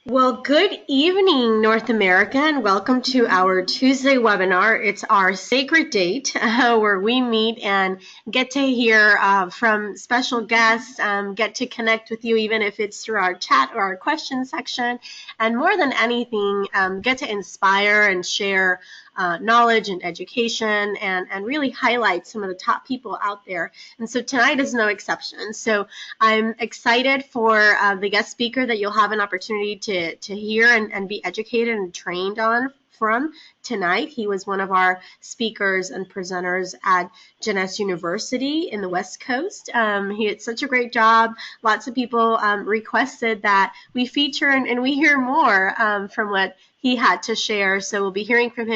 Well, good evening, North America, and welcome to our Tuesday webinar. It's our sacred date where we meet and get to hear from special guests, get to connect with you, even if it's through our chat or our question section, and more than anything, get to inspire and share knowledge and education and really highlight some of the top people out there. And so tonight is no exception. So I'm excited for the guest speaker that you'll have an opportunity to hear and be educated and trained on from tonight. He was one of our speakers and presenters at Jeunesse University in the West Coast. He did such a great job. Lots of people requested that we feature and we hear more from what he had to share. So we'll be hearing from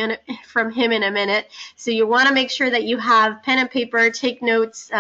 him in a minute. So you want to make sure that you have pen and paper, take notes,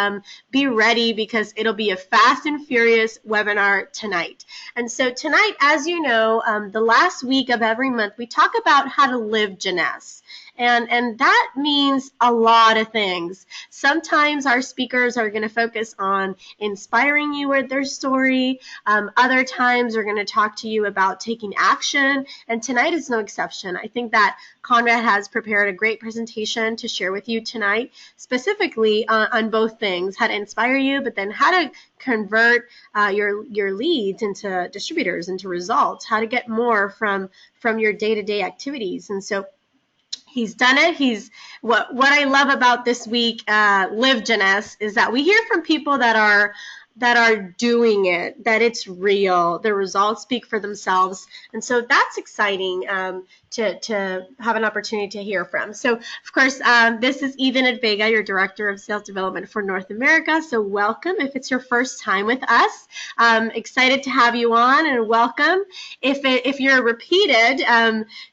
be ready because it'll be a fast and furious webinar tonight. And so tonight, as you know, the last week of every month, we talk about how to live Jeunesse. And that means a lot of things. Sometimes our speakers are going to focus on inspiring you with their story. Other times we're going to talk to you about taking action. And tonight is no exception. I think that Conrad has prepared a great presentation to share with you tonight, specifically on both things, how to inspire you, but then how to convert your leads into distributors, into results, how to get more from your day-to-day activities. And so he's done it. He's what I love about this week, Live Jeunesse, is that we hear from people that are doing it, that it's real. The results speak for themselves. And so that's exciting to have an opportunity to hear from. So, of course, this is Ethan Advega, your Director of Sales Development for North America. So welcome if it's your first time with us. Excited to have you on and welcome. If you're a repeated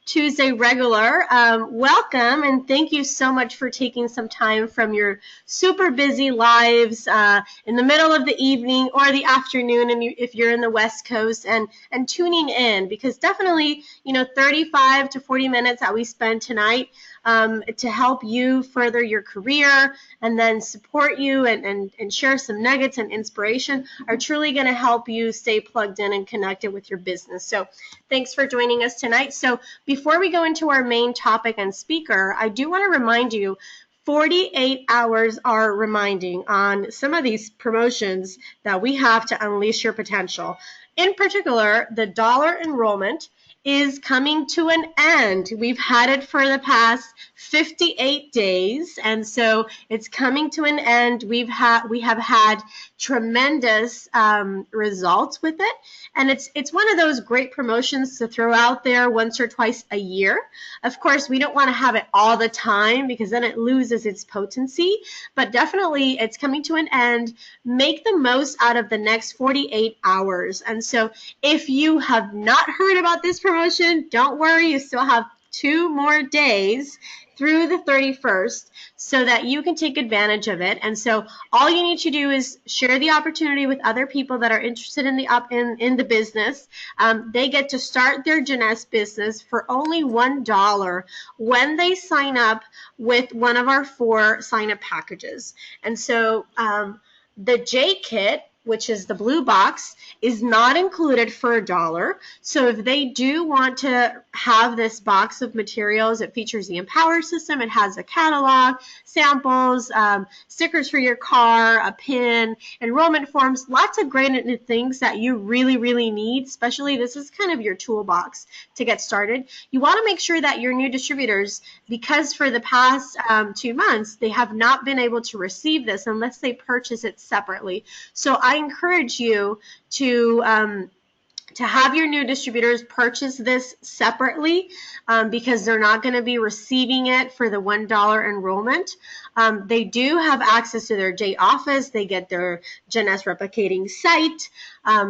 Tuesday regular, welcome and thank you so much for taking some time from your super busy lives in the middle of the evening or the afternoon, and if you're in the West Coast, and tuning in, because definitely 35 to 40 minutes that we spend tonight to help you further your career and then support you and share some nuggets and inspiration are truly going to help you stay plugged in and connected with your business. So thanks for joining us tonight. So before we go into our main topic and speaker, I do want to remind you 48 hours are reminding on some of these promotions that we have to unleash your potential. In particular, the dollar enrollment is coming to an end. We've had it for the past 58 days, and so it's coming to an end. We have had tremendous results with it, and it's one of those great promotions to throw out there once or twice a year. Of course, we don't want to have it all the time because then it loses its potency, but definitely it's coming to an end. Make the most out of the next 48 hours. And so if you have not heard about this promotion, don't worry, you still have 2 more days through the 31st so that you can take advantage of it. And so all you need to do is share the opportunity with other people that are interested in the business. They get to start their Jeunesse business for only $1 when they sign up with one of our 4 sign-up packages. And so the J Kit, which is the blue box, is not included for $1. So if they do want to have this box of materials, it features the Empower system. It has a catalog, samples, stickers for your car, a pin, enrollment forms, lots of great things that you really, really need, especially this is kind of your toolbox to get started. You want to make sure that your new distributors, because for the past 2 months, they have not been able to receive this unless they purchase it separately. So I encourage you to have your new distributors purchase this separately because they're not going to be receiving it for the $1 enrollment. They do have access to their J Office. They get their Jeunesse replicating site.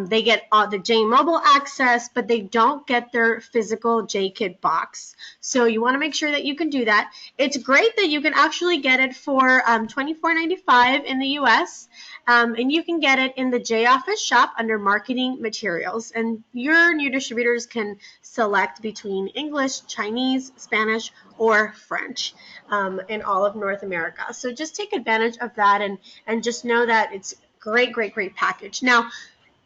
They get the J Mobile access, but they don't get their physical J Kit box. So you want to make sure that you can do that. It's great that you can actually get it for $24.95 in the US. And you can get it in the J Office shop under marketing materials. And your new distributors can select between English, Chinese, Spanish, or French in all of North America. So just take advantage of that and just know that it's great, great, great package. Now,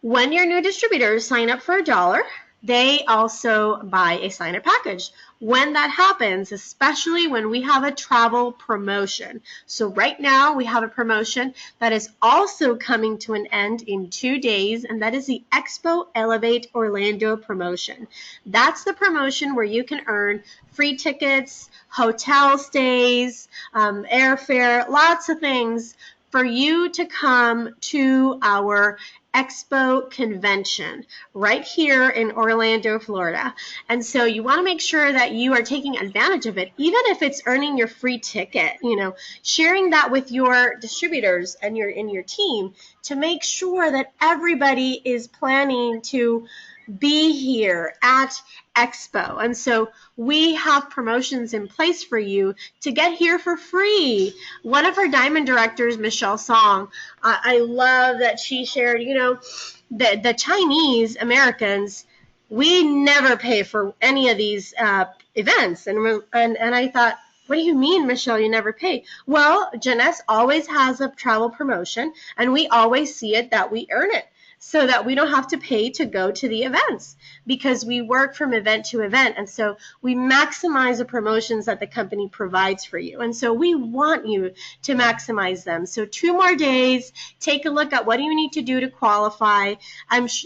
when your new distributors sign up for $1, they also buy a sign-up package. When that happens, especially when we have a travel promotion. So right now we have a promotion that is also coming to an end in 2 days, and that is the Expo Elevate Orlando promotion. That's the promotion where you can earn free tickets, hotel stays, airfare, lots of things for you to come to our Expo convention right here in Orlando, Florida. And so you want to make sure that you are taking advantage of it, even if it's earning your free ticket, sharing that with your distributors and your team to make sure that everybody is planning to be here at Expo. And so we have promotions in place for you to get here for free. One of our diamond directors, Michelle Song, I love that she shared, the Chinese Americans, we never pay for any of these events. And I thought, what do you mean, Michelle, you never pay? Well, Jeunesse always has a travel promotion, and we always see it that we earn it, so that we don't have to pay to go to the events, because we work from event to event. And so we maximize the promotions that the company provides for you. And so we want you to maximize them. So 2 more days, take a look at what do you need to do to qualify.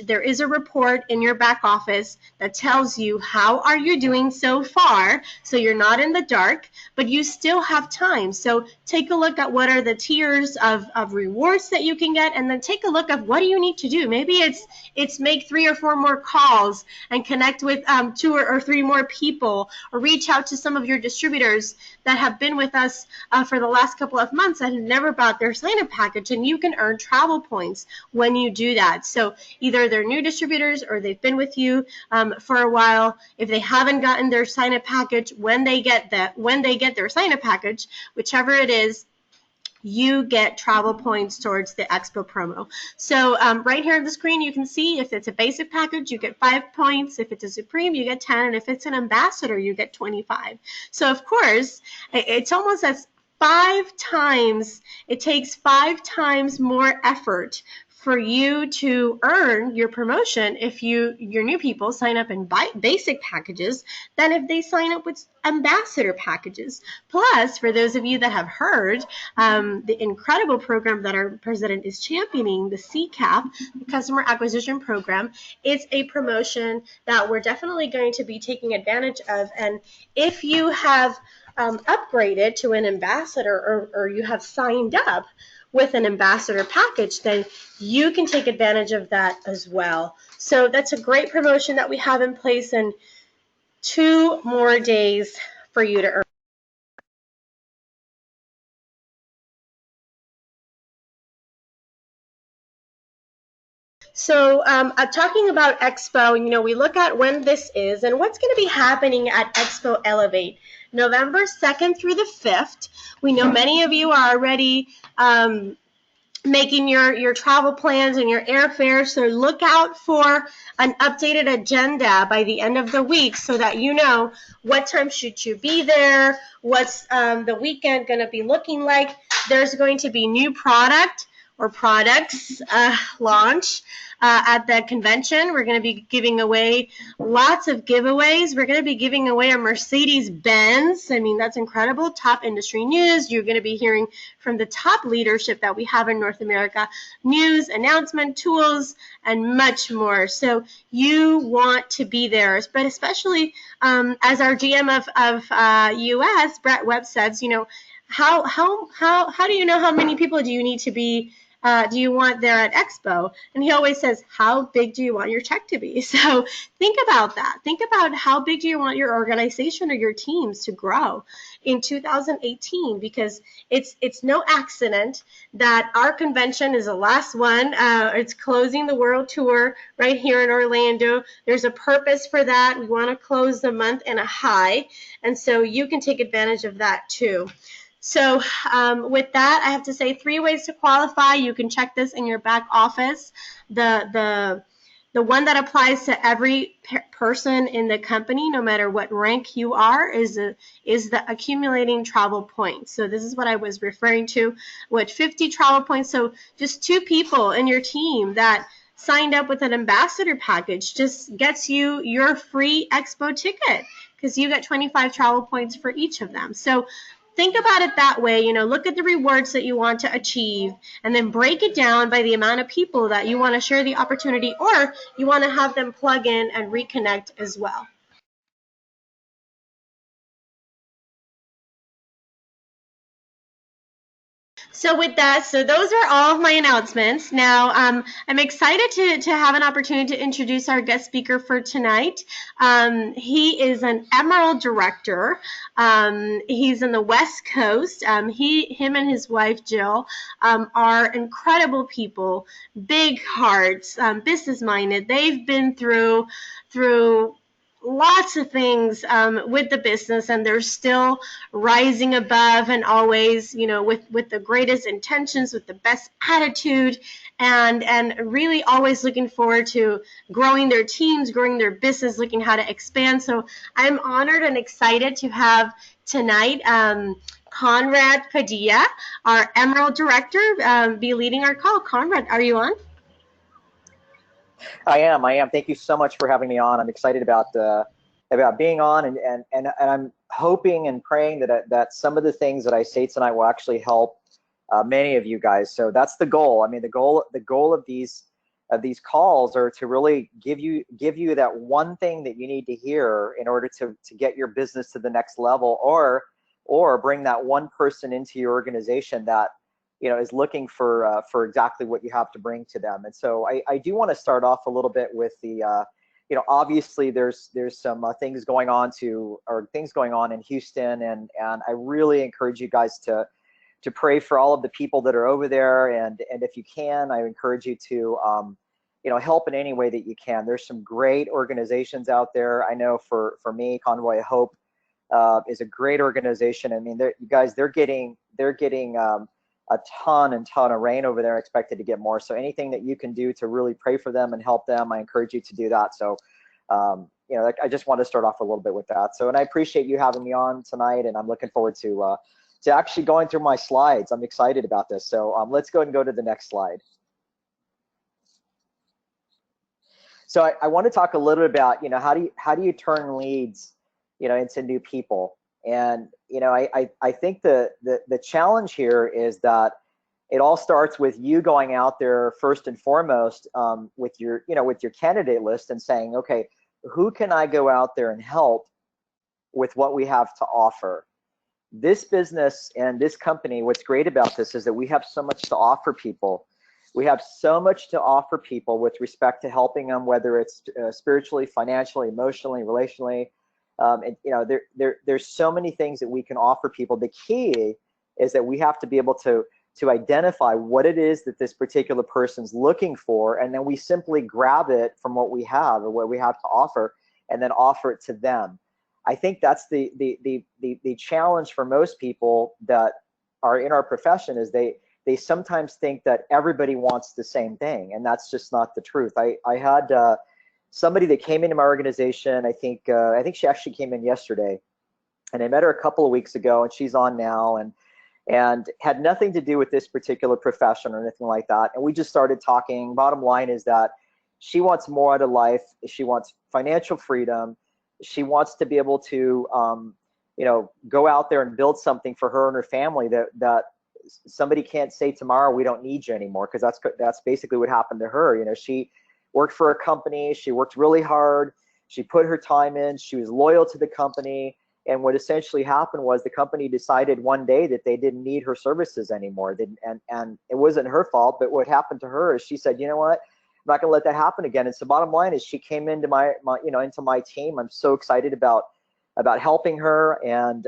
There is a report in your back office that tells you how are you doing so far. So you're not in the dark, but you still have time. So take a look at what are the tiers of rewards that you can get, and then take a look at what do you need to do. Maybe it's make 3 or 4 more calls and connect with 2 or 3 more people, or reach out to some of your distributors that have been with us for the last couple of months that have never bought their sign-up package, and you can earn travel points when you do that. So either they're new distributors or they've been with you for a while. If they haven't gotten their sign-up package, when they get their sign-up package, whichever it is, you get travel points towards the Expo promo. So right here on the screen, you can see if it's a basic package, you get 5 points. If it's a Supreme, you get 10. And if it's an Ambassador, you get 25. So of course, it's almost as 5 times, it takes 5 times more effort for you to earn your promotion if your new people sign up in basic packages than if they sign up with ambassador packages. Plus, for those of you that have heard the incredible program that our president is championing, the CCAP, the Customer Acquisition Program, it's a promotion that we're definitely going to be taking advantage of. And if you have upgraded to an ambassador, or you have signed up with an ambassador package, then you can take advantage of that as well. So that's a great promotion that we have in place, and 2 more days for you to earn. So talking about Expo, we look at when this is and what's going to be happening at Expo Elevate. November 2nd through the 5th. We know many of you are already making your travel plans and your airfare, so look out for an updated agenda by the end of the week so that you know what time should you be there, what's the weekend going to be looking like. There's going to be new product or products launch at the convention. We're going to be giving away lots of giveaways. We're going to be giving away a Mercedes-Benz. I mean, that's incredible. Top industry news. You're going to be hearing from the top leadership that we have in North America, news, announcement, tools, and much more. So you want to be there, but especially as our GM of US, Brett Webb, says, how do you know how many people do you need to be do you want there at Expo? And he always says, how big do you want your check to be? So think about that. Think about how big do you want your organization or your teams to grow in 2018, because it's no accident that our convention is the last one. It's closing the world tour right here in Orlando. There's a purpose for that. We want to close the month in a high, and so you can take advantage of that too. So with that, I have to say 3 ways to qualify. You can check this in your back office. The one that applies to every person in the company, no matter what rank you are, is the accumulating travel points. So this is what I was referring to with 50 travel points. So just 2 people in your team that signed up with an ambassador package just gets you your free expo ticket, because you get 25 travel points for each of them. So think about it that way. Look at the rewards that you want to achieve, and then break it down by the amount of people that you want to share the opportunity, or you want to have them plug in and reconnect as well. So with that, those are all of my announcements. Now, I'm excited to have an opportunity to introduce our guest speaker for tonight. He is an Emerald Director. He's in the West Coast. Him and his wife Jill are incredible people, big hearts, business-minded. They've been through lots of things with the business, and they're still rising above, and always, with the greatest intentions, with the best attitude, and really always looking forward to growing their teams, growing their business, looking how to expand. So I'm honored and excited to have tonight Conrad Padilla, our Emerald Director, be leading our call. Conrad, are you on? I am. Thank you so much for having me on. I'm excited about being on, and I'm hoping and praying that some of the things that I say tonight will actually help many of you guys. So that's the goal. I mean, the goal of these calls are to really give you that one thing that you need to hear in order to get your business to the next level, or bring that one person into your organization that is looking for exactly what you have to bring to them. And so I do want to start off a little bit with the obviously there's some things going on in Houston, and I really encourage you guys to pray for all of the people that are over there, and if you can, I encourage you to help in any way that you can. There's some great organizations out there. I know for me, Convoy of Hope is a great organization. I mean, they're getting a ton of rain over there, expected to get more. So anything that you can do to really pray for them and help them, I encourage you to do that. So, I just want to start off a little bit with that. So, and I appreciate you having me on tonight, and I'm looking forward to actually going through my slides. I'm excited about this. So let's go ahead and go to the next slide. So I want to talk a little bit about, how do you turn leads, into new people? And I think the challenge here is that it all starts with you going out there first and foremost with your candidate list and saying, okay, who can I go out there and help with what we have to offer? This business and this company, what's great about this is that we have so much to offer people. We have so much to offer people with respect to helping them, whether it's spiritually, financially, emotionally, relationally. And there's so many things that we can offer people. The key is that we have to be able to identify what it is that this particular person's looking for, and then we simply grab it from what we have or what we have to offer, and then offer it to them. I think that's the challenge for most people that are in our profession, is they sometimes think that everybody wants the same thing, and that's just not the truth. I had somebody that came into my organization. I think she actually came in yesterday, and I met her a couple of weeks ago, and she's on now, and had nothing to do with this particular profession or anything like that. And we just started talking. Bottom line is that she wants more out of life. She wants financial freedom. She wants to be able to, go out there and build something for her and her family that somebody can't say tomorrow, we don't need you anymore, because that's basically what happened to her. She worked for a company. She worked really hard. She put her time in. She was loyal to the company. And what essentially happened was the company decided one day that they didn't need her services anymore. And it wasn't her fault, but what happened to her is she said, you know what, I'm not gonna let that happen again. And so bottom line is she came into into my team. I'm so excited about helping her. And,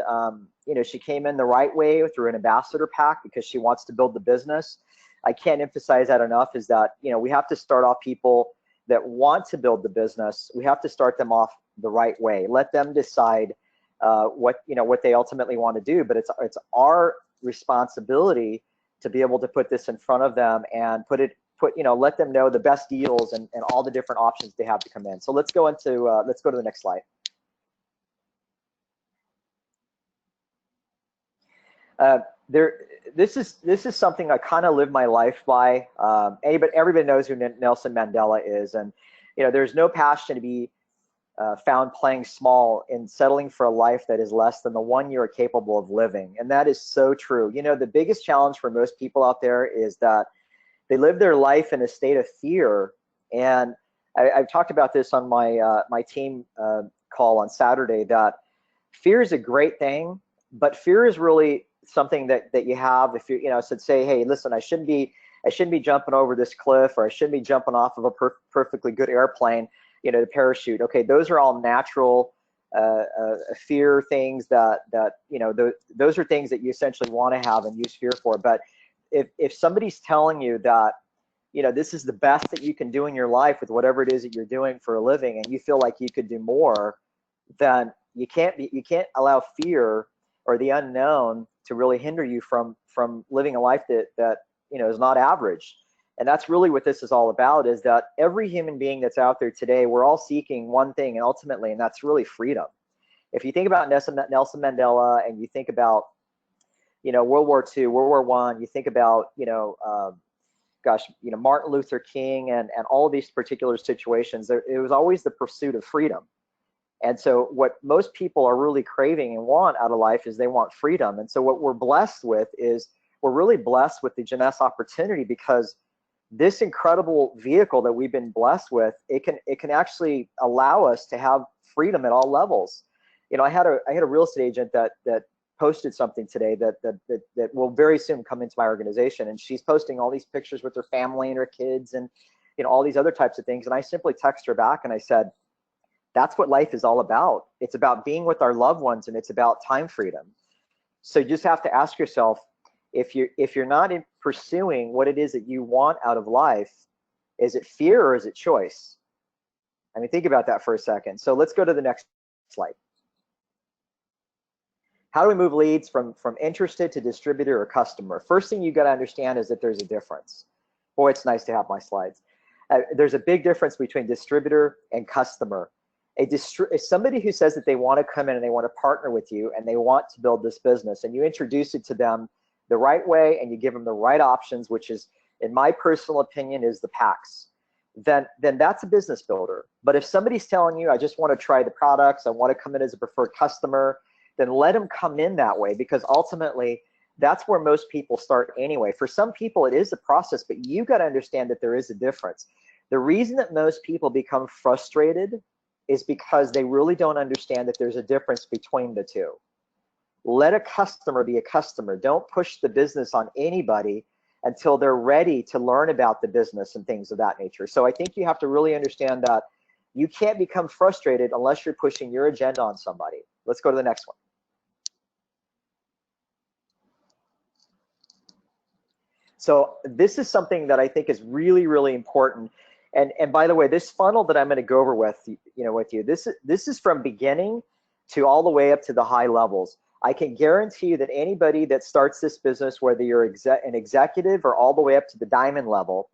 she came in the right way through an ambassador pack because she wants to build the business. I can't emphasize that enough, is that, we have to start off people that want to build the business. We have to start them off the right way. Let them decide what they ultimately want to do, but it's our responsibility to be able to put this in front of them and let them know the best deals and all the different options they have to come in. So let's go to the next slide. There, this is something I kind of live my life by. Everybody knows who Nelson Mandela is, and there's no passion to be found playing small and settling for a life that is less than the one you are capable of living. And that is so true. The biggest challenge for most people out there is that they live their life in a state of fear. And I've talked about this on my team call on Saturday, that fear is a great thing, but fear is really something that you have if say, hey, listen, I shouldn't be jumping over this cliff, or I shouldn't be jumping off of a perfectly good airplane, the parachute. Okay, those are all natural fear things that those are things that you essentially want to have and use fear for. But if somebody's telling you that this is the best that you can do in your life with whatever it is that you're doing for a living, and you feel like you could do more, then you can't allow fear or the unknown to really hinder you from living a life that is not average. And that's really what this is all about, is that every human being that's out there today, we're all seeking one thing, and ultimately, and that's really freedom. If you think about Nelson Mandela, and you think about World War II, World War I, you think about Martin Luther King, and all of these particular situations, it was always the pursuit of freedom. And so what most people are really craving and want out of life is they want freedom. And so what we're blessed with is we're really blessed with the Jeunesse opportunity, because this incredible vehicle that we've been blessed with, it can actually allow us to have freedom at all levels. I had a real estate agent that posted something today that will very soon come into my organization, and she's posting all these pictures with her family and her kids, and all these other types of things. And I simply text her back and I said, that's what life is all about. It's about being with our loved ones, and it's about time freedom. So you just have to ask yourself, if you're not pursuing what it is that you want out of life, is it fear or is it choice? I mean, think about that for a second. So let's go to the next slide. How do we move leads from interested to distributor or customer? First thing you got to understand is that there's a difference. Boy, it's nice to have my slides. There's a big difference between distributor and customer. Somebody who says that they want to come in and they want to partner with you and they want to build this business, and you introduce it to them the right way and you give them the right options, which is, in my personal opinion, is the PACS, then that's a business builder. But if somebody's telling you, I just want to try the products, I want to come in as a preferred customer, then let them come in that way, because ultimately that's where most people start anyway. For some people it is a process, but you got to understand that there is a difference. The reason that most people become frustrated is because they really don't understand that there's a difference between the two. Let a customer be a customer. Don't push the business on anybody until they're ready to learn about the business and things of that nature. So I think you have to really understand that you can't become frustrated unless you're pushing your agenda on somebody. Let's go to the next one. So this is something that I think is really, really important. And by the way, this funnel that I'm going to go over with you, this is from beginning to all the way up to the high levels. I can guarantee you that anybody that starts this business, whether you're an executive or all the way up to the diamond level,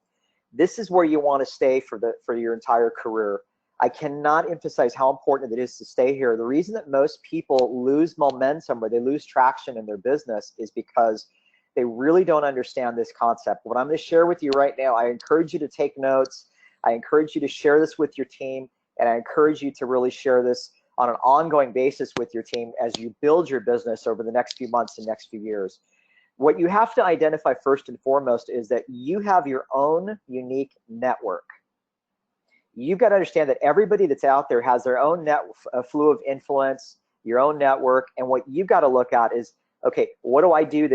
this is where you want to stay for your entire career. I cannot emphasize how important it is to stay here. The reason that most people lose momentum or they lose traction in their business is because they really don't understand this concept. What I'm going to share with you right now, I encourage you to take notes. I encourage you to share this with your team, and I encourage you to really share this on an ongoing basis with your team as you build your business over the next few months and next few years. What you have to identify first and foremost is that you have your own unique network. You've got to understand that everybody that's out there has their own flow of influence, your own network, and what you've got to look at is, okay, what do I do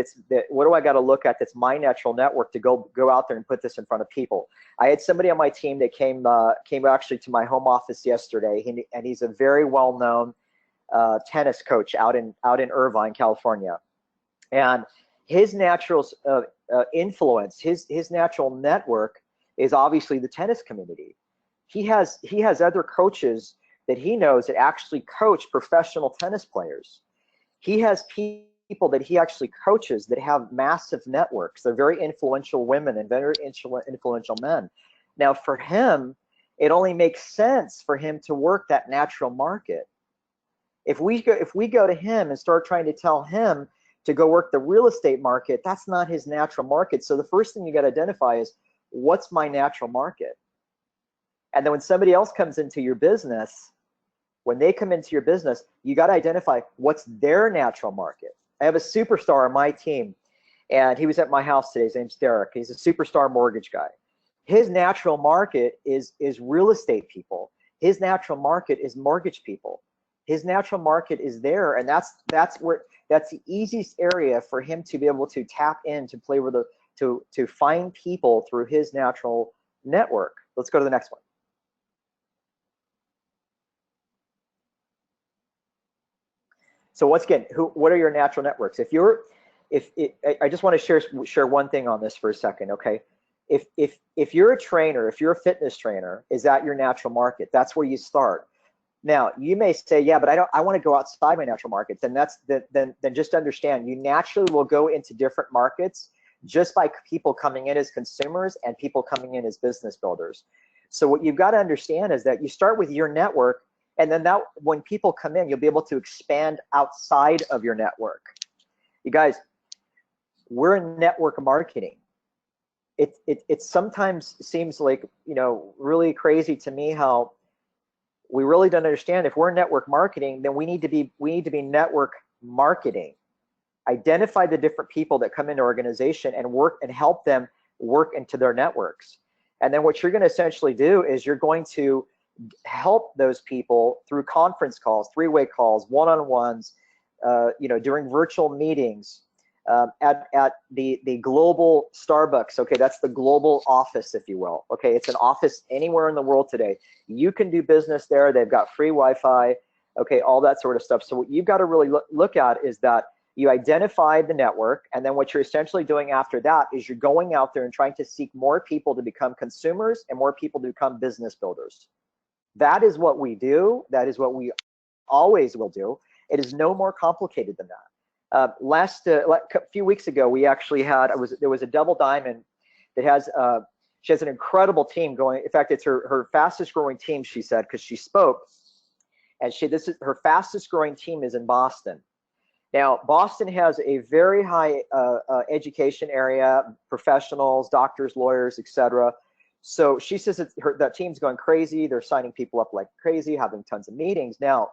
what do I got to look at that's my natural network to go out there and put this in front of people? I had somebody on my team that came actually to my home office yesterday, and he's a very well-known tennis coach out in Irvine, California. And his natural influence, his natural network is obviously the tennis community. He has other coaches that he knows that actually coach professional tennis players. He has people that he actually coaches that have massive networks. They're very influential women and very influential men. Now for him, it only makes sense for him to work that natural market. If we go to him and start trying to tell him to go work the real estate market, that's not his natural market. So the first thing you got to identify is, what's my natural market? And then when somebody else comes into your business, when they come into your business, you got to identify what's their natural market. I have a superstar on my team, and he was at my house today. His name's Derek. He's a superstar mortgage guy. His natural market is real estate people. His natural market is mortgage people. His natural market is there, and that's the easiest area for him to be able to tap in, to play with to find people through his natural network. Let's go to the next one. So once again, what are your natural networks? I just want to share one thing on this for a second, okay? If you're a trainer, if you're a fitness trainer, is that your natural market? That's where you start. Now you may say, yeah, but I want to go outside my natural market. Then just understand, you naturally will go into different markets just by people coming in as consumers and people coming in as business builders. So what you've got to understand is that you start with your network, and then when people come in, you'll be able to expand outside of your network. You guys, we're in network marketing. It sometimes seems like, really crazy to me how we really don't understand. If we're in network marketing, then we need to be network marketing. Identify the different people that come into organization and work and help them work into their networks. And then what you're going to essentially do is you're going to help those people through conference calls, three-way calls, one-on-ones, during virtual meetings, at the global Starbucks. Okay, that's the global office, if you will. Okay, it's an office anywhere in the world today. You can do business there. They've got free Wi-Fi. Okay, all that sort of stuff. So what you've got to really look at is that you identify the network, and then what you're essentially doing after that is you're going out there and trying to seek more people to become consumers and more people to become business builders. That is what we do. That is what we always will do. It is no more complicated than that. A few weeks ago, we actually had, there was a double diamond that she has an incredible team going. In fact, it's her fastest growing team, she said, because she spoke. And her fastest growing team is in Boston. Now, Boston has a very high education area, professionals, doctors, lawyers, etc. So she says that team's going crazy. They're signing people up like crazy, having tons of meetings. Now,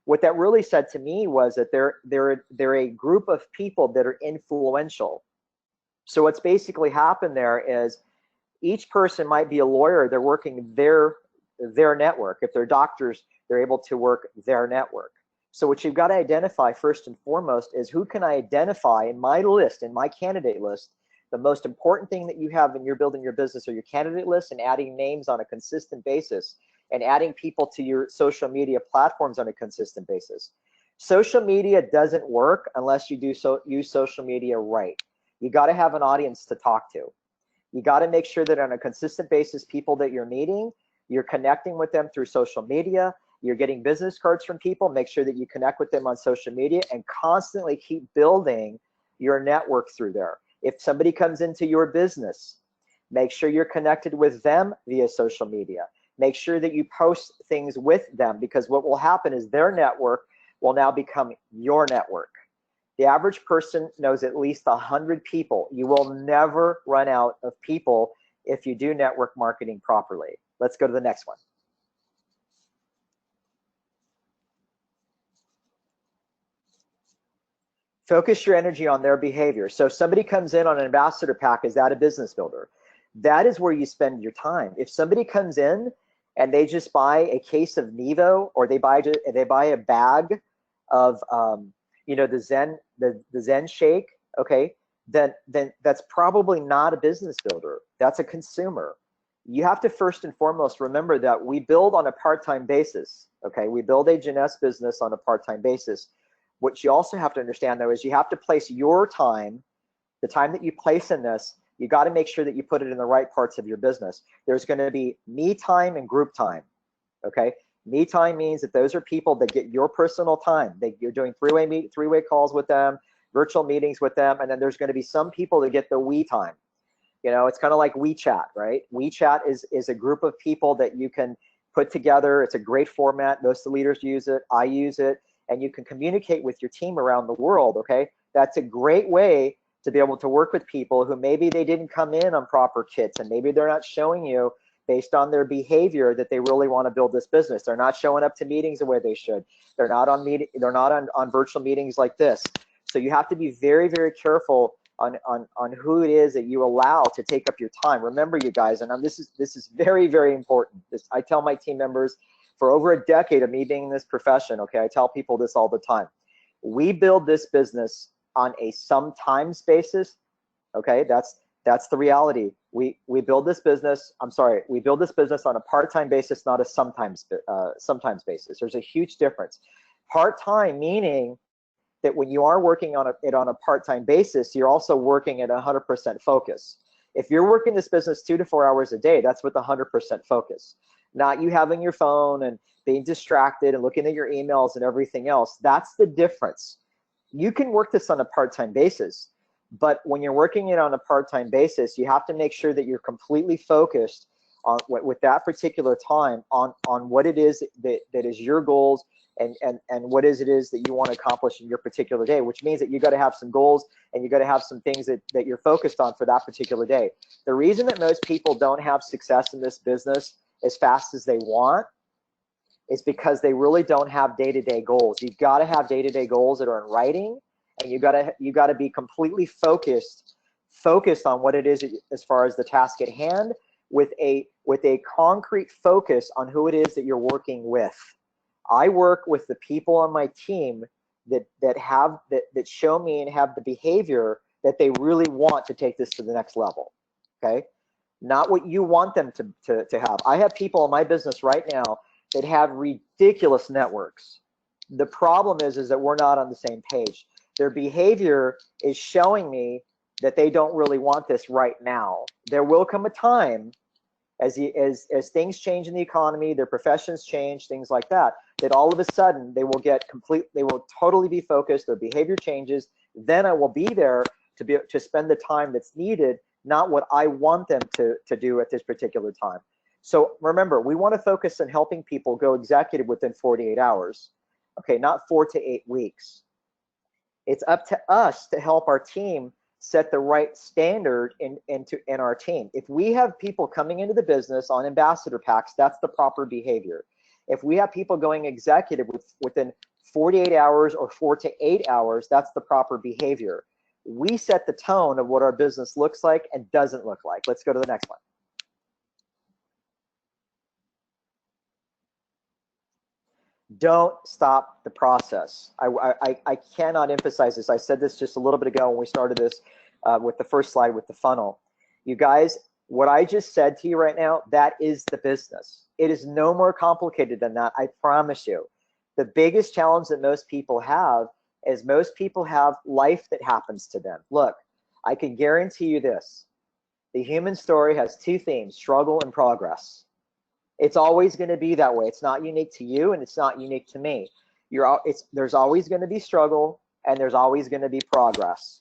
what that really said to me was that they're a group of people that are influential. So what's basically happened there is each person might be a lawyer. They're working their network. If they're doctors, they're able to work their network. So what you've got to identify first and foremost is, who can I identify in my list, in my candidate list? The most important thing that you have when you're building your business are your candidate list and adding names on a consistent basis, and adding people to your social media platforms on a consistent basis. Social media doesn't work unless you use social media right. You got to have an audience to talk to. You got to make sure that on a consistent basis, people that you're meeting, you're connecting with them through social media. You're getting business cards from people. Make sure that you connect with them on social media and constantly keep building your network through there. If somebody comes into your business, make sure you're connected with them via social media. Make sure that you post things with them, because what will happen is their network will now become your network. The average person knows at least 100 people. You will never run out of people if you do network marketing properly. Let's go to the next one. Focus your energy on their behavior. So if somebody comes in on an ambassador pack, is that a business builder? That is where you spend your time. If somebody comes in and they just buy a case of Nevo, or they buy a bag of the Zen shake, okay, then that's probably not a business builder. That's a consumer. You have to first and foremost remember that we build on a part-time basis. Okay, we build a Jeunesse business on a part-time basis. What you also have to understand, though, is you have to place your time, the time that you place in this, you got to make sure that you put it in the right parts of your business. There's going to be me time and group time. Okay, me time means that those are people that get your personal time. You're doing three-way calls with them, virtual meetings with them, and then there's going to be some people that get the we time. It's kind of like WeChat, right? WeChat is a group of people that you can put together. It's a great format. Most of the leaders use it. I use it. And you can communicate with your team around the world, okay? That's a great way to be able to work with people who maybe they didn't come in on proper kits, and maybe they're not showing you based on their behavior that they really want to build this business. They're not showing up to meetings the way they should. They're not on virtual meetings like this. So you have to be very, very careful on who it is that you allow to take up your time. Remember, you guys, and this is very, very important. I tell my team members for over a decade of me being in this profession, okay, I tell people this all the time. We build this business on a sometimes basis, okay? That's the reality. We build this business, we build this business on a part-time basis, not a sometimes basis. There's a huge difference. Part-time meaning that when you are working on it on a part-time basis, you're also working at 100% focus. If you're working this business 2 to 4 hours a day, that's with 100% focus. Not you having your phone and being distracted and looking at your emails and everything else. That's the difference. You can work this on a part-time basis, but when you're working it on a part-time basis, you have to make sure that you're completely focused on with that particular time on what it is that is your goals and what it is that you want to accomplish in your particular day, which means that you got to have some goals and you got to have some things that you're focused on for that particular day. The reason that most people don't have success in this business as fast as they want is because they really don't have day-to-day goals. You've got to have day-to-day goals that are in writing, and you got to be completely focused on what it is as far as the task at hand, with a concrete focus on who it is that you're working with. I work with the people on my team that show me and have the behavior that they really want to take this to the next level. Okay, not what you want them to have. I have people in my business right now that have ridiculous networks. The problem is that we're not on the same page. Their behavior is showing me that they don't really want this right now. There will come a time as things change in the economy, their professions change, things like that, that all of a sudden they will totally be focused, their behavior changes. Then I will be there to spend the time that's needed, not what I want them to do at this particular time. So remember, we want to focus on helping people go executive within 48 hours, okay, not 4 to 8 weeks. It's up to us to help our team set the right standard in our team. If we have people coming into the business on ambassador packs, that's the proper behavior. If we have people going executive within 48 hours or 4 to 8 hours, that's the proper behavior. We set the tone of what our business looks like and doesn't look like. Let's go to the next one. Don't stop the process. I cannot emphasize this. I said this just a little bit ago when we started this with the first slide with the funnel. You guys, what I just said to you right now, that is the business. It is no more complicated than that, I promise you. The biggest challenge that most people have is most people have life that happens to them. Look, I can guarantee you this. The human story has 2 themes, struggle and progress. It's always going to be that way. It's not unique to you, and it's not unique to me. There's always going to be struggle, and there's always going to be progress.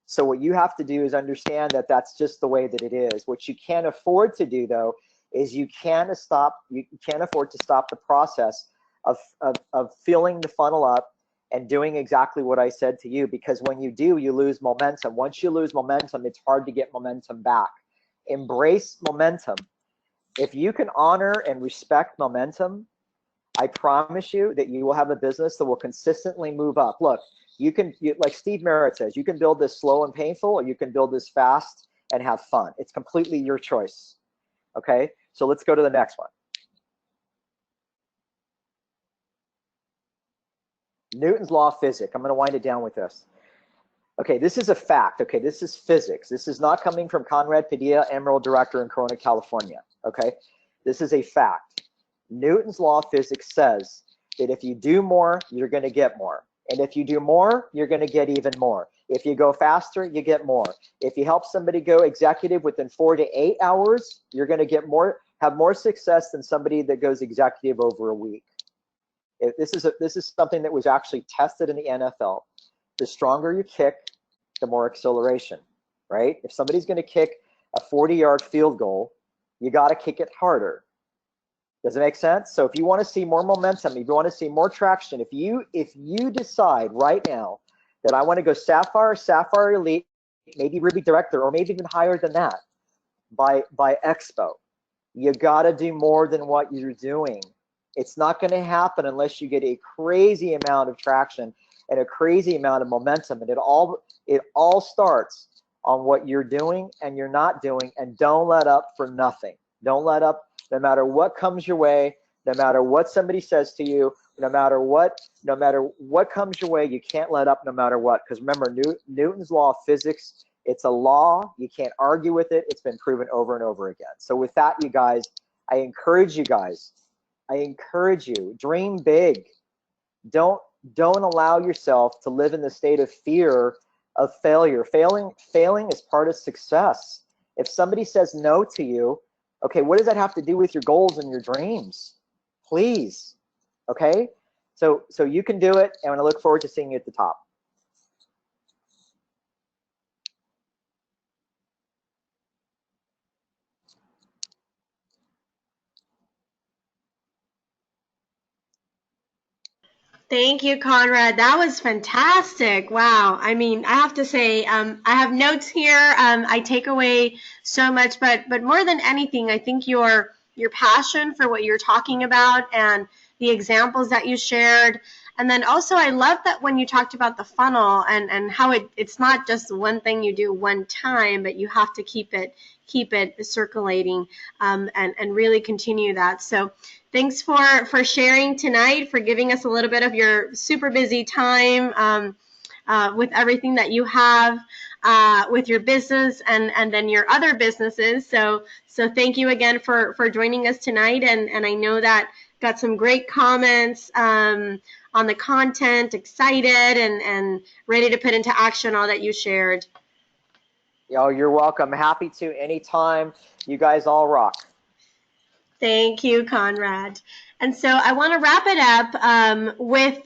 So what you have to do is understand that that's just the way that it is. What you can't afford to do, though, is you can't afford to stop the process of filling the funnel up and doing exactly what I said to you, because when you do, you lose momentum. Once you lose momentum, it's hard to get momentum back. Embrace momentum. If you can honor and respect momentum, I promise you that you will have a business that will consistently move up. Look, like Steve Merritt says, you can build this slow and painful, or you can build this fast and have fun. It's completely your choice. Okay, so let's go to the next one. Newton's law of physics. I'm going to wind it down with this. Okay, this is a fact. Okay, this is physics. This is not coming from Conrad Padilla, Emerald Director in Corona, California. Okay, this is a fact. Newton's law of physics says that if you do more, you're going to get more. And if you do more, you're going to get even more. If you go faster, you get more. If you help somebody go executive within 4 to 8 hours, you're going to get have more success than somebody that goes executive over a week. This is something that was actually tested in the NFL. The stronger you kick, the more acceleration, right? If somebody's going to kick a 40-yard field goal, you got to kick it harder. Does it make sense? So if you want to see more momentum, if you want to see more traction, if you decide right now that I want to go Sapphire, Sapphire Elite, maybe Ruby Director, or maybe even higher than that by Expo. You got to do more than what you're doing. It's not going to happen unless you get a crazy amount of traction and a crazy amount of momentum. And it all starts on what you're doing and you're not doing. And don't let up for nothing. Don't let up, no matter what comes your way, no matter what somebody says to you, no matter what comes your way. You can't let up no matter what. Because remember, Newton's law of physics, it's a law. You can't argue with it. It's been proven over and over again. So with that, you guys, I encourage you, dream big. Don't allow yourself to live in the state of fear of failure. Failing is part of success. If somebody says no to you, okay, what does that have to do with your goals and your dreams? Please, okay? So you can do it, and I look forward to seeing you at the top. Thank you, Conrad. That was fantastic. Wow. I mean, I have to say, I have notes here. I take away so much, but more than anything, I think your passion for what you're talking about and the examples that you shared. And then also, I love that when you talked about the funnel and how it's not just one thing you do one time, but you have to keep it circulating and really continue that. So thanks for sharing tonight, for giving us a little bit of your super busy time with everything that you have with your business and then your other businesses. So thank you again for joining us tonight. And I know that got some great comments on the content, excited and ready to put into action all that you shared. Oh, you're welcome. Happy to anytime. You guys all rock. Thank you, Conrad. And so I want to wrap it up with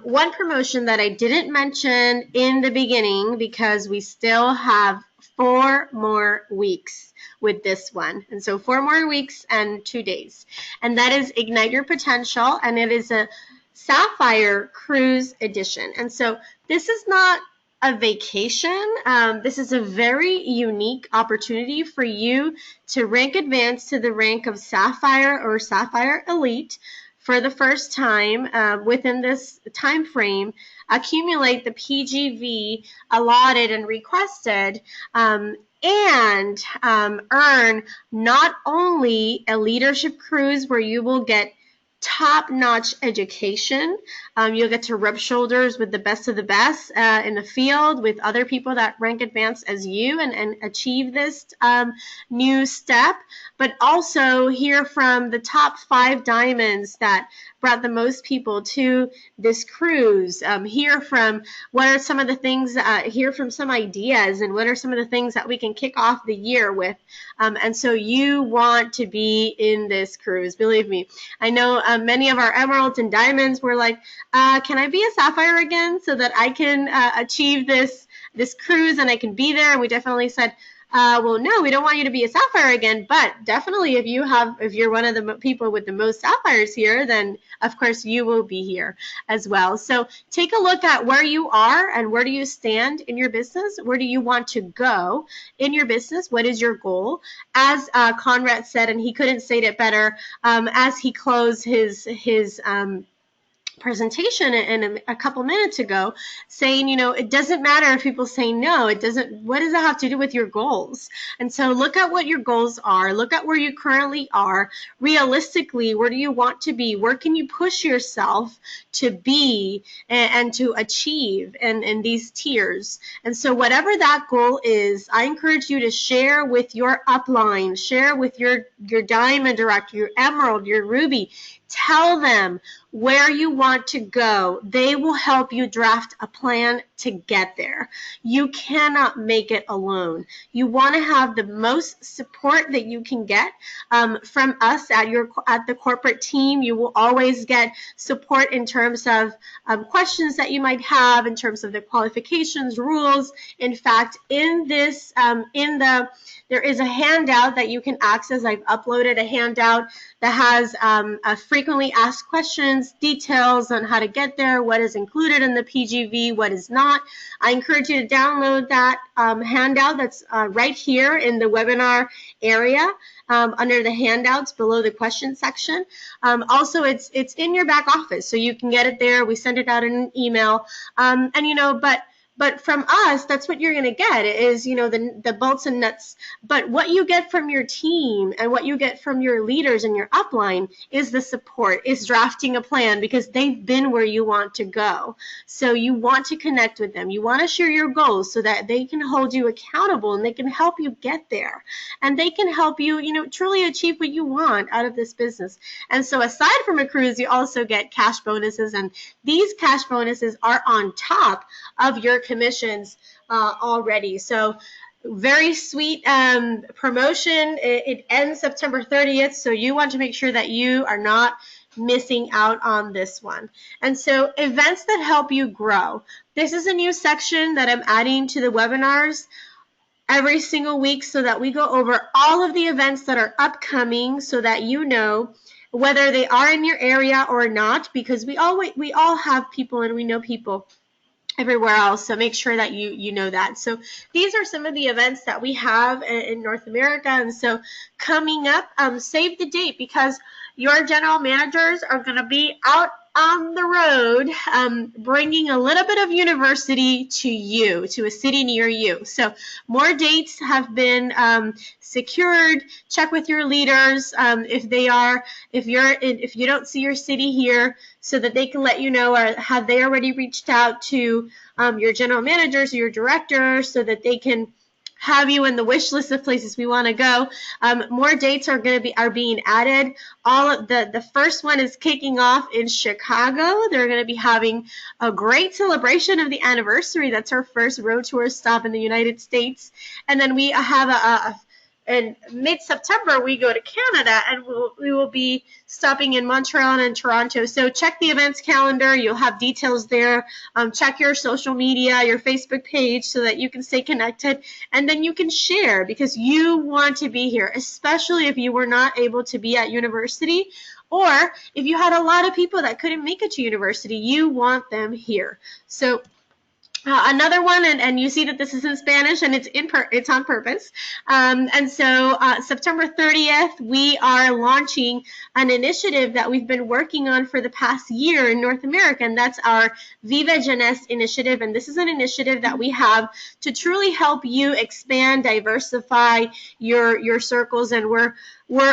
one promotion that I didn't mention in the beginning because we still have 4 more weeks with this one. And so 4 more weeks and 2 days. And that is Ignite Your Potential. And it is a Sapphire Cruise Edition. And so this is not a vacation. This is a very unique opportunity for you to rank advance to the rank of Sapphire or Sapphire Elite for the first time within this time frame, accumulate the PGV allotted and requested, and earn not only a leadership cruise where you will get top-notch education. You'll get to rub shoulders with the best of the best in the field with other people that rank advanced as you and achieve this new step, but also hear from the top 5 diamonds that brought the most people to this cruise. Hear from what are some of the things, hear from some ideas and what are some of the things that we can kick off the year with. And so you want to be in this cruise, believe me. I know many of our emeralds and diamonds were like, can I be a sapphire again so that I can achieve this cruise and I can be there? And we definitely said, well, no, we don't want you to be a sapphire again, but definitely if you're one of the people with the most sapphires here, then of course you will be here as well. So take a look at where you are and where do you stand in your business? Where do you want to go in your business? What is your goal? As Conrad said, and he couldn't say it better, as he closed his presentation in a couple minutes ago, saying, it doesn't matter if people say no. What does it have to do with your goals? And so look at what your goals are. Look at where you currently are. Realistically, where do you want to be? Where can you push yourself to be and to achieve in these tiers? And so whatever that goal is, I encourage you to share with your upline, share with your diamond director, your emerald, your ruby. Tell them where you want to go. They will help you draft a plan to get there. You cannot make it alone. You want to have the most support that you can get from us at the corporate team. You will always get support in terms of questions that you might have, in terms of the qualifications, rules. In fact, in this, there is a handout that you can access. I've uploaded a handout that has frequently asked questions, details on how to get there, what is included in the PGV, what is not. I encourage you to download that handout that's right here in the webinar area under the handouts below the question section. Also, it's in your back office, so you can get it there. We send it out in an email. But from us, that's what you're going to get is, the bolts and nuts. But what you get from your team and what you get from your leaders and your upline is the support, is drafting a plan, because they've been where you want to go. So you want to connect with them. You want to share your goals so that they can hold you accountable and they can help you get there. And they can help you, truly achieve what you want out of this business. And so aside from a cruise, you also get cash bonuses. And these cash bonuses are on top of your commissions already. So very sweet promotion. It ends September 30th, so you want to make sure that you are not missing out on this one. And so events that help you grow. This is a new section that I'm adding to the webinars every single week so that we go over all of the events that are upcoming so that you know whether they are in your area or not, because we all have people and we know people everywhere else, so make sure that you know that. So these are some of the events that we have in North America, and so coming up, save the date, because your general managers are going to be out on the road bringing a little bit of university to you, to a city near you. So more dates have been secured. Check with your leaders if you don't see your city here, so that they can let you know, or have they already reached out to your general managers or your director so that they can have you in the wish list of places we want to go. More dates are being added. All of the first one is kicking off in Chicago. They're going to be having a great celebration of the anniversary. That's our first road tour stop in the United States. And then we have in mid-September, we go to Canada, and we will be stopping in Montreal and Toronto. So check the events calendar. You'll have details there. Check your social media, your Facebook page, so that you can stay connected. And then you can share, because you want to be here, especially if you were not able to be at university, or if you had a lot of people that couldn't make it to university. You want them here. So another one, and you see that this is in Spanish, and it's on purpose. And so September 30th, we are launching an initiative that we've been working on for the past year in North America, and that's our Viva Jeunesse initiative. And this is an initiative that we have to truly help you expand, diversify your circles, and we're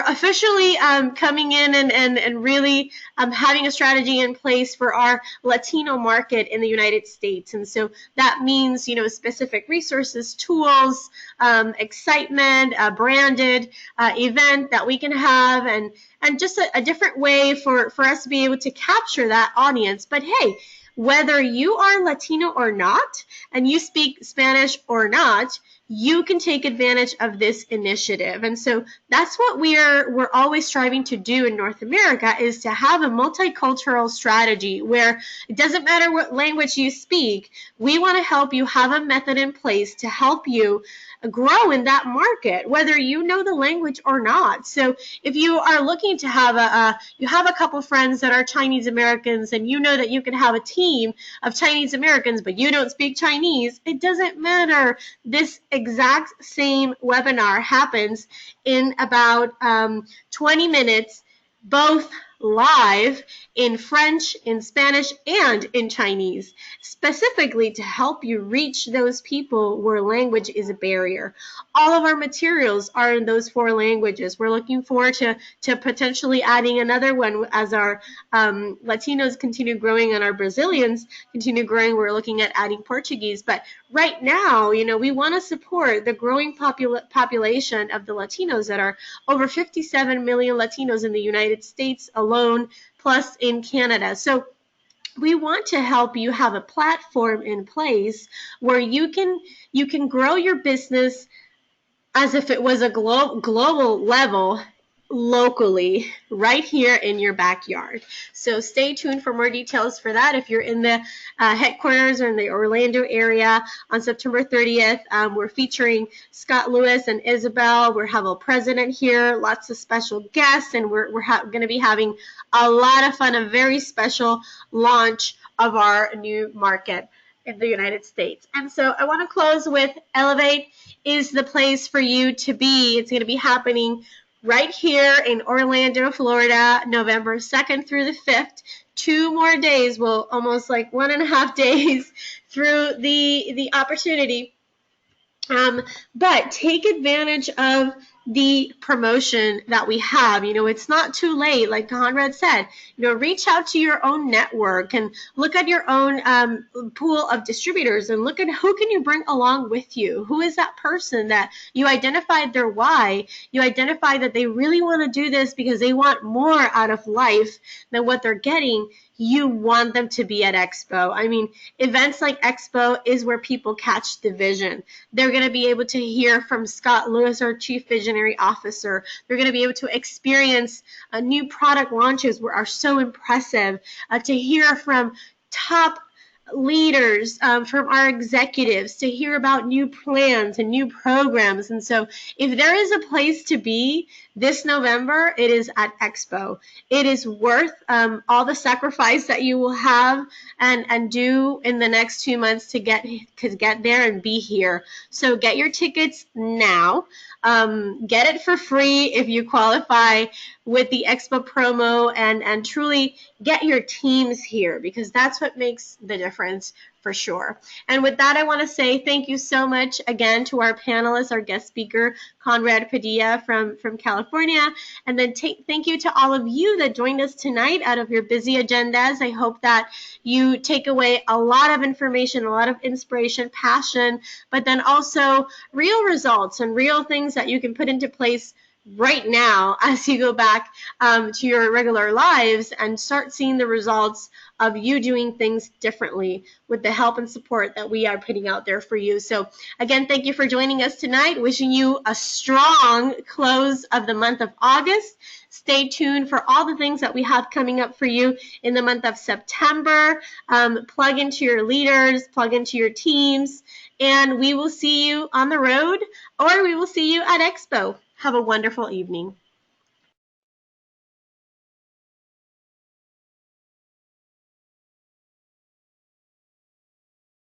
officially coming in and really having a strategy in place for our Latino market in the United States. And so that means, specific resources, tools, excitement, a branded event that we can have, and just a different way for us to be able to capture that audience. But hey, whether you are Latino or not, and you speak Spanish or not, you can take advantage of this initiative. And so that's what we're always striving to do in North America, is to have a multicultural strategy where it doesn't matter what language you speak. We want to help you have a method in place to help you grow in that market, whether you know the language or not. So if you are looking to have you have a couple friends that are Chinese Americans, and you know that you can have a team of Chinese Americans, but you don't speak Chinese, it doesn't matter. This exact same webinar happens in about 20 minutes, both live in French, in Spanish, and in Chinese, specifically to help you reach those people where language is a barrier. All of our materials are in those 4 languages. We're looking forward to potentially adding another one as our Latinos continue growing and our Brazilians continue growing. We're looking at adding Portuguese. But right now, we want to support the growing population of the Latinos that are over 57 million Latinos in the United States alone, plus in Canada. So we want to help you have a platform in place where you can grow your business as if it was a global level, locally right here in your backyard. So stay tuned for more details for that. If you're in the headquarters or in the Orlando area on September 30th, we're featuring Scott Lewis and Isabel. We have a president here, lots of special guests, and we're going to be having a lot of fun, a very special launch of our new market in the United States. And so I want to close with Elevate is the place for you to be. It's going to be happening right here in Orlando, Florida, November 2nd through the 5th. 2 more days, well, almost like 1.5 days through the opportunity. But take advantage of the promotion that we have. It's not too late, like Conrad said. Reach out to your own network and look at your own pool of distributors and look at who can you bring along with you. Who is that person that you identified their why? You identified that they really want to do this because they want more out of life than what they're getting. You want them to be at Expo. I mean, events like Expo is where people catch the vision. They're going to be able to hear from Scott Lewis, our Chief Visionary Officer. They're going to be able to experience new product launches that are so impressive, to hear from top leaders, from our executives, to hear about new plans and new programs. And so if there is a place to be this November, it is at Expo. It is worth all the sacrifice that you will have and do in the next 2 months to get there and be here. So get your tickets now. Get it for free if you qualify with the Expo promo, and truly get your teams here, because that's what makes the difference for sure. And with that, I want to say thank you so much again to our panelists, our guest speaker, Conrad Padilla from California. And then thank you to all of you that joined us tonight out of your busy agendas. I hope that you take away a lot of information, a lot of inspiration, passion, but then also real results and real things that you can put into place right now as you go back to your regular lives and start seeing the results of you doing things differently with the help and support that we are putting out there for you. So again, thank you for joining us tonight. Wishing you a strong close of the month of August. Stay tuned for all the things that we have coming up for you in the month of September. Plug into your leaders, plug into your teams, and we will see you on the road, or we will see you at Expo. Have a wonderful evening.